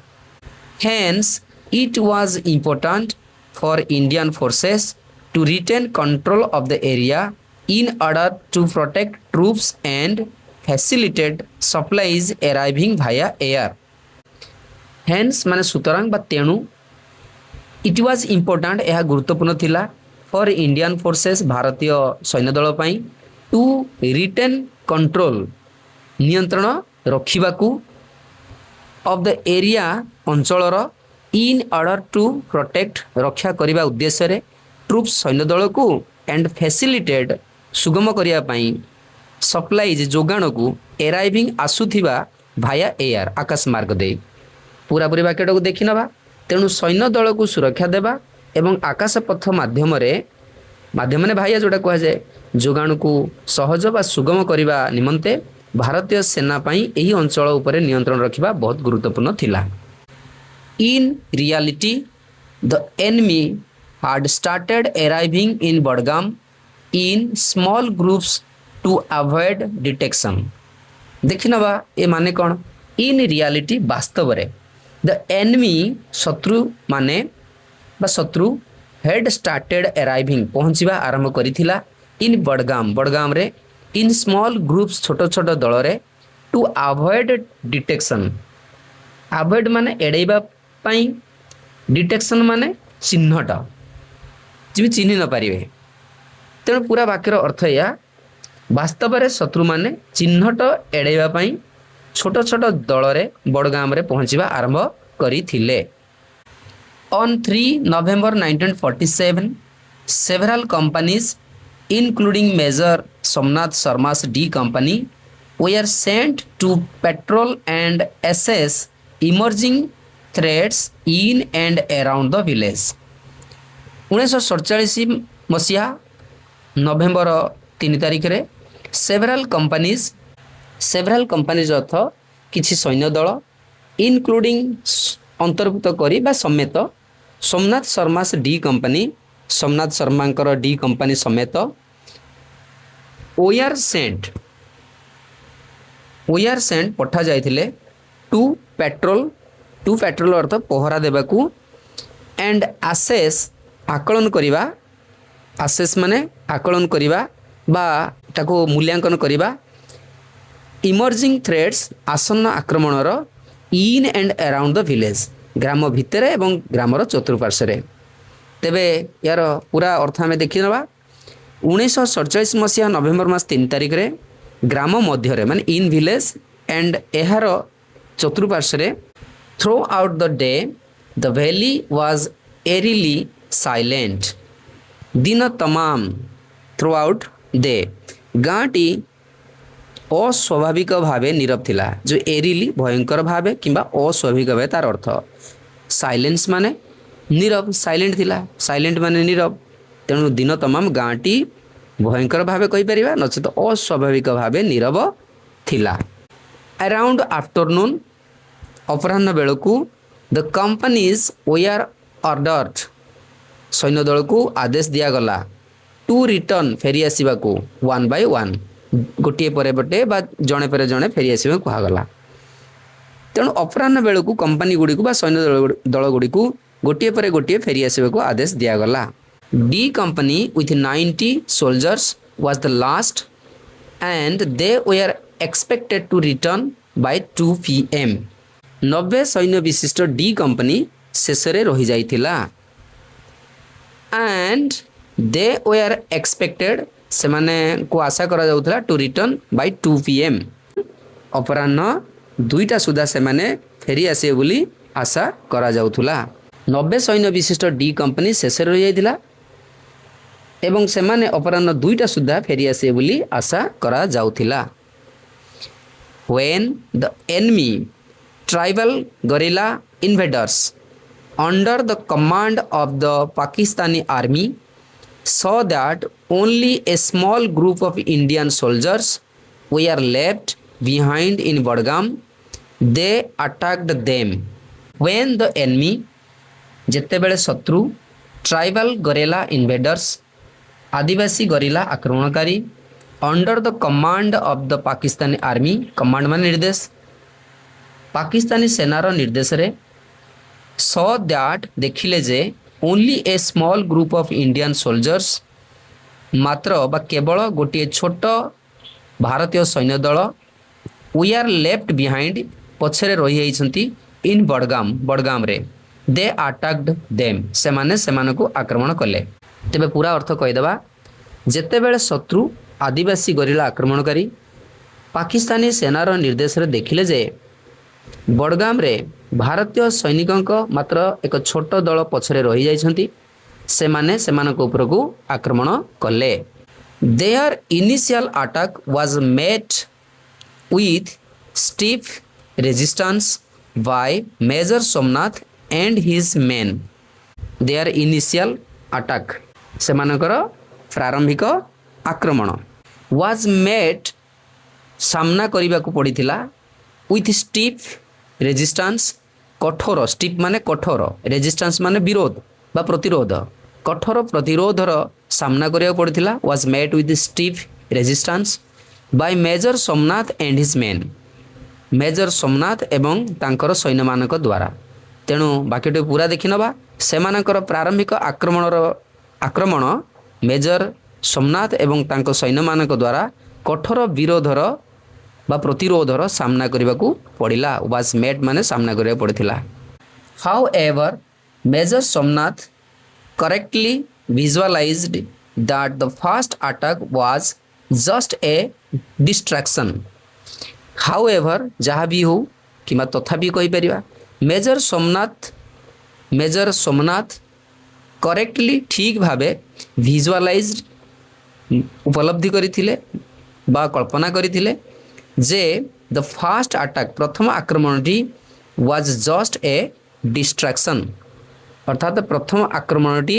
Hence it was important for Indian forces to retain control of the area in order to protect troops and facilitate supplies arriving via air. Hence माने सुतरांग बा तेणु it was important यह गुरुत्वपूर्ण थिला for Indian forces भारतीय सैन्य दल पाई to retain control नियंत्रण रखिबाकू of the area अंचलर in order to protect रक्षा करिबा उद्देश्य रे troops सैन्य दल को and facilitate सुगम करिया पाई सप्लाईज जोगाण को एराइविंग आसुथिबा भाया एयर आकाश मार्ग दे पूरा पूरी वाक्यटा को देखि नबा। तेणु सैन्य दल को सुरक्षा देबा एवं आकाश पथ माध्यम ने भाया जोटा कह जाए जोगाण को सहज बा सुगम करने निमंते भारतीय सेना पाई एही अंचल उपरे नियंत्रण रखिबा बहुत गुरुत्वपूर्ण थिला। In reality the enemy had started arriving in Badgam in small groups to avoid detection. देखि नबा ए माने कौन इन रियलिटी वास्तव रे द एनिमी शत्रु माने बा शत्रु हेड स्टार्टेड अराइविंग पहुँचवा आरंभ करिथिला इन बड़गाम रे इन स्मॉल ग्रुप्स छोट छोट दल रे टू अवॉइड डिटेक्शन अवॉइड माने एड़ैबा पाई डिटेक्शन माने चिन्हट जी चिन्ह न पारे। तेणु पूरा वाक्यर अर्थ या वास्तव में शत्रु माने चिन्हट एड़ैबा पाई छोट छोट दल रे बड़गाम रे पहुँचवा आरंभ करिथिले। On 3 November 1947 several companies including Major Somnath Sharma's D Company were sent to patrol and assess emerging threats in and around the village. 1947 मसीहा नवेम्बर 3 तारिख रे सेवराल कंपनीज अर्थ किछि सैन्य दल इनक्लूडिंग अंतर्भुक्त करी बा समेत सोमनाथ शर्मास डी कंपनी सोमनाथ शर्मांकर डी कंपनी समेत ओआर सेंट पठा जाइथिले टू पेट्रोल अर्थ पहरा देबाकू एंड आसेस आकलन करिबा आसेस माने आकलन करिबा बा ताको मूल्यांकन करिबा इमर्जिंग थ्रेट्स आसन्न आक्रमणर in and around the village ग्राम भितर एवं ग्रामर चतुर्पार्श्व तेबे यार पूरा अर्थ आम देखि नबा 1947 मसीहा नवेम्बर मास 3 तारिख रे ग्राम मध्य माने इन विलेज एंड एहार चतुर्पार्श्व throughout the day the valley was eerily silent दिन तमाम थ्रू आउट डे गाँटी अस्वाभाविक भावे नीरव थिला जो एरिली भयंकर भावे किंबा अस्वाभाविक भावे तार अर्थ साइलेंस माने नीरव साइलेंट थिला साइलेंट माने नीरव तेणु दिन तमाम गाँटी भयंकर भावे कहि परिबा नचेत अस्वाभाविक भावे नीरव थिला। अराउंड आफ्टरनून अपराह्न बेलकू द कंपनीज वेयर ऑर्डर्ड सैन्य दल को आदेश दिगला टू रिटर्न फेरी आसवा को 1 by 1 गोटे पर बटे बा जड़े पर जड़े फेरी आसवा कहगला। तेणु अपराह्न बेलू कंपानी गुड़ी को सैन्य दल गुड़ी को गोटे पर गोटे फेरी आसवाक आदेश दिगला। D company with 90 soldiers was the last and they were expected to return by 2 PM। 90 सैन्य विशिष्ट डी कंपनी शेष रही जाइथिला एंड दे वेयर एक्सपेक्टेड से माने को आशा करा जाउथला टू रिटर्न बाय 2 PM। अपराह्न 2टा सुधा से माने फेरी आसे बोली आशा करा जाउथला। 90 सैन्य विशिष्ट डी कंपनी शेष रही जाइथिला एवं से माने अपराह्न 2टा सुधा फेरी आसे बोली आशा करा जाउथिला। When the enemy tribal guerrilla invaders under the command of the Pakistani army saw that only a small group of Indian soldiers were left behind in Budgam, they attacked them. When the enemy जेतेबेले शत्रु tribal गरीला invaders आदिवासी गरीला आक्रमणकारी under the command of the Pakistani army command मान निर्देश पाकिस्तानी सेनार निर्देश रे so that देखिले जे only a small group of Indian soldiers मात्र बा केवल गोटे छोट भारतीय सैन्य दल वी आर लेफ्ट बिहाइंड पछरे रही जाइछंती इन बडगाम रे दे अटैक्ड देम से माने सेमान को आक्रमण कले। तेबे पूरा अर्थ कहिदेबा जेतेबेले शत्रु आदिवासी गरीला आक्रमणकारी पाकिस्तानी सेनार निर्देश रे देखिले जे बडगाम रे भारतीय सैनिकों मात्र एक छोट दल पछरे रही जाइछंती से माने सेमानक ऊपर को आक्रमण कले। Their initial attack was met with stiff resistance by major Somnath and his men. Their initial attack सेमानकर प्रारंभिक आक्रमण वाज मेट सामना करने को पड़ीथिला विथ स्टीफ रेजिस्टेंस कठोर स्टीफ माने कठोर रेजिस्टेंस माने विरोध बा प्रतिरोध कठोर प्रतिरोधर सामना करिया पड़ीथिला was met with stiff resistance by major Somnath and his men major Somnath एवं तांकर सैन्य मानक द्वारा। तेणु बाकीटे पूरा देखि नबा सेमानकर प्रारंभिक आक्रमण मेजर सोमनाथ एवं तांको सैन्य मानक द्वारा कठोर विरोधर बा प्रतिरोधर सामना करने को पड़ा वाज मेट माने सामना करिया पड़िथिला। However major Somnath correctly visualised that the first attack was just a distraction. However जहाँ भी हो कि तथापि कहि परिबा मेजर सोमनाथ करेक्टली ठीक भावे विजुअलाइज्ड उपलब्धि करथिले बा कल्पना करथिले जे द फर्स्ट अटैक प्रथम आक्रमणटी वाज जस्ट ए डिस्ट्रैक्शन अर्थात प्रथम आक्रमणटी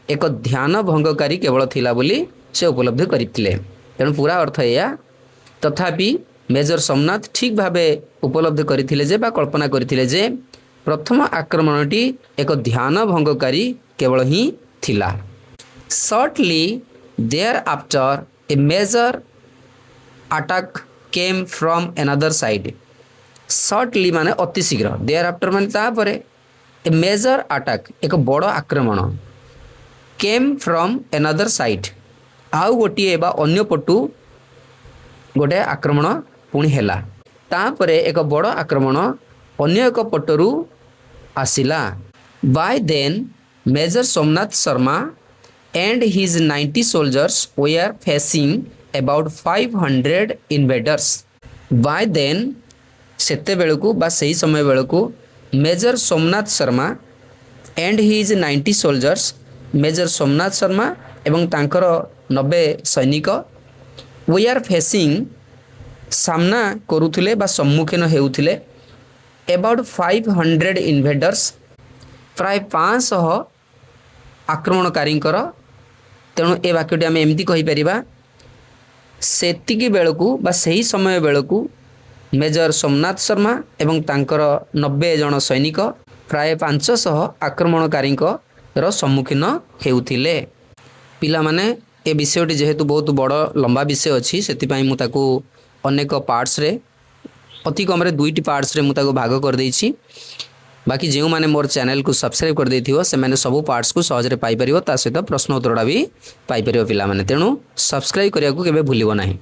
एक ध्यान भंगकारी केवल थिला बोली से उपलब्धि करथिले। तेणु पूरा अर्थ या तथापि मेजर सोमनाथ ठीक भावे उपलब्धि करथिले जे बा कल्पना करथिले जे प्रथम आक्रमणटी एक ध्यान भंगकारी केवल ही थिला। Shortly thereafter a major attack came from another side। shortly माने अति शीघ्र thereafter माने तापरे a major attack एक बड़ आक्रमण came from another side आउ गोटे बा अन्य पटु गोटे आक्रमण पुणी हैला तापरे एक बड़ आक्रमण अन्य एक पटरु आसिला। by then major Somnath Sharma and his 90 soldiers were facing about 500 invaders। by then सेते बेलू बा सही समय बेलू major Somnath Sharma and his 90 soldiers major Somnath Sharma एवं तांकर 90 सैनिक were facing सामना करुथिले बा सम्मुखीन हेउथिले about 500 invaders प्राय 500 आक्रमणकारी। तेणु ए वाक्यटी आम एमती कहीपर सेतिकी बेलू बा सही समय बेलू मेजर सोमनाथ शर्मा एवं तांकर 90 जन सैनिक प्राय 500 आक्रमणकारी सम्मुखीन हेउथिले। पिला माने ए विषयटी जेहेतु बहुत बड़ लंबा विषय अच्छी से मुझे अनेक पार्ट्स रे अति कम दुईटी पार्ट्स रे मुझे भाग कर देछि। बाकी जो मैंने मोर चैनल को सब्सक्राइब कर देथिबो से मैंने सब पार्ट्स को सहज पाई परिबो, ता सहित प्रश्न उत्तर भी पाई परिबो पिला माने। तेणु सब्सक्राइब करिया को केबे भूलिबो नाही।